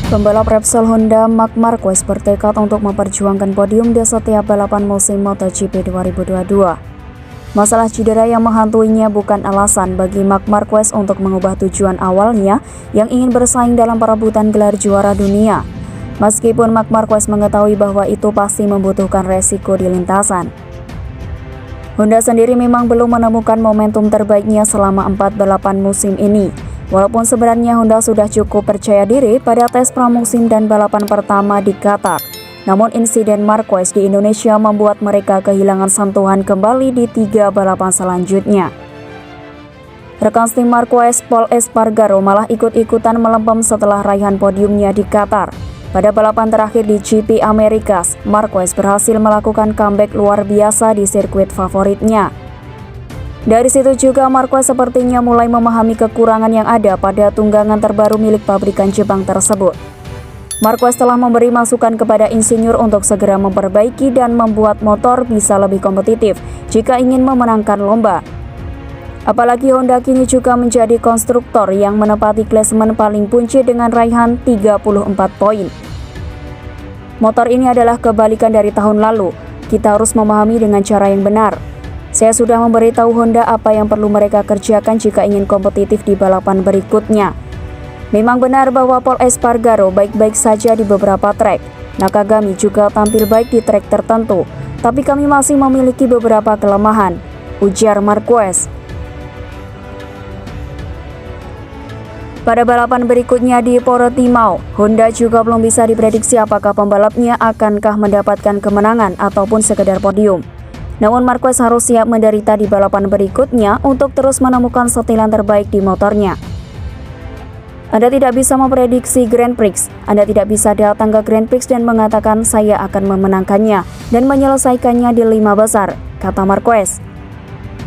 Pembalap Repsol Honda Marc Marquez bertekad untuk memperjuangkan podium di setiap balapan musim MotoGP 2022. Masalah cedera yang menghantuinya bukan alasan bagi Marc Marquez untuk mengubah tujuan awalnya yang ingin bersaing dalam perebutan gelar juara dunia. Meskipun Marc Marquez mengetahui bahwa itu pasti membutuhkan resiko di lintasan. Honda sendiri memang belum menemukan momentum terbaiknya selama 4 balapan musim ini. Walaupun sebenarnya Honda sudah cukup percaya diri pada tes pramusim dan balapan pertama di Qatar, namun insiden Marquez di Indonesia membuat mereka kehilangan sentuhan kembali di 3 balapan selanjutnya. Rekan tim Marquez, Pol Espargaro, malah ikut-ikutan melempem setelah raihan podiumnya di Qatar. Pada balapan terakhir di GP Americas, Marquez berhasil melakukan comeback luar biasa di sirkuit favoritnya. Dari situ juga Marquez sepertinya mulai memahami kekurangan yang ada pada tunggangan terbaru milik pabrikan Jepang tersebut. Marquez telah memberi masukan kepada insinyur untuk segera memperbaiki dan membuat motor bisa lebih kompetitif jika ingin memenangkan lomba. Apalagi Honda kini juga menjadi konstruktor yang menempati klasemen paling punci dengan raihan 34 poin. Motor ini adalah kebalikan dari tahun lalu. Kita harus memahami dengan cara yang benar. Saya sudah memberitahu Honda apa yang perlu mereka kerjakan jika ingin kompetitif di balapan berikutnya. Memang benar bahwa Pol Espargaro baik-baik saja di beberapa trek. Nakagami juga tampil baik di trek tertentu, tapi kami masih memiliki beberapa kelemahan, ujar Marquez. Pada balapan berikutnya di Portimao, Honda juga belum bisa diprediksi apakah pembalapnya akankah mendapatkan kemenangan ataupun sekedar podium. Namun Marquez harus siap menderita di balapan berikutnya untuk terus menemukan setilan terbaik di motornya. Anda tidak bisa memprediksi Grand Prix, Anda tidak bisa datang ke Grand Prix dan mengatakan saya akan memenangkannya dan menyelesaikannya di 5 besar, kata Marquez.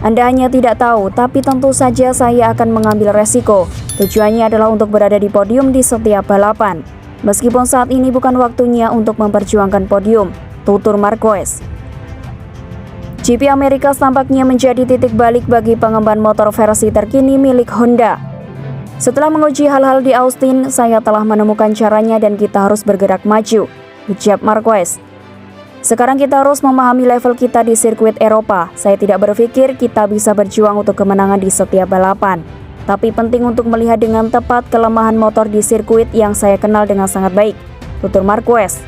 Anda hanya tidak tahu, tapi tentu saja saya akan mengambil resiko. Tujuannya adalah untuk berada di podium di setiap balapan. Meskipun saat ini bukan waktunya untuk memperjuangkan podium, tutur Marquez. GP Americas tampaknya menjadi titik balik bagi pengemban motor versi terkini milik Honda. Setelah menguji hal-hal di Austin, saya telah menemukan caranya dan kita harus bergerak maju, ujar Marquez. Sekarang kita harus memahami level kita di sirkuit Eropa. Saya tidak berpikir kita bisa berjuang untuk kemenangan di setiap balapan. Tapi penting untuk melihat dengan tepat kelemahan motor di sirkuit yang saya kenal dengan sangat baik, tutur Marquez.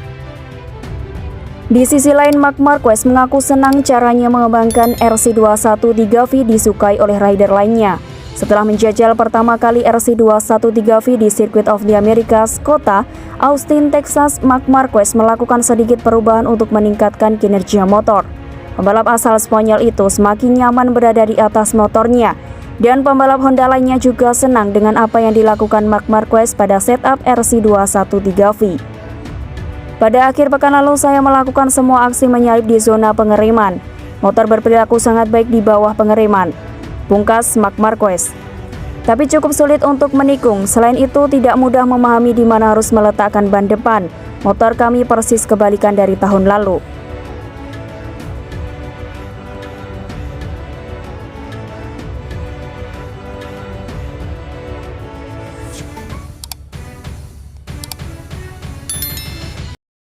Di sisi lain, Marc Marquez mengaku senang caranya mengembangkan RC213V disukai oleh rider lainnya. Setelah menjajal pertama kali RC213V di Circuit of the Americas, kota Austin, Texas, Marc Marquez melakukan sedikit perubahan untuk meningkatkan kinerja motor. Pembalap asal Spanyol itu semakin nyaman berada di atas motornya, dan pembalap Honda lainnya juga senang dengan apa yang dilakukan Marc Marquez pada setup RC213V. Pada akhir pekan lalu saya melakukan semua aksi menyalip di zona pengereman. Motor berperilaku sangat baik di bawah pengereman, pungkas Marc Marquez. Tapi cukup sulit untuk menikung, selain itu tidak mudah memahami di mana harus meletakkan ban depan. Motor kami persis kebalikan dari tahun lalu.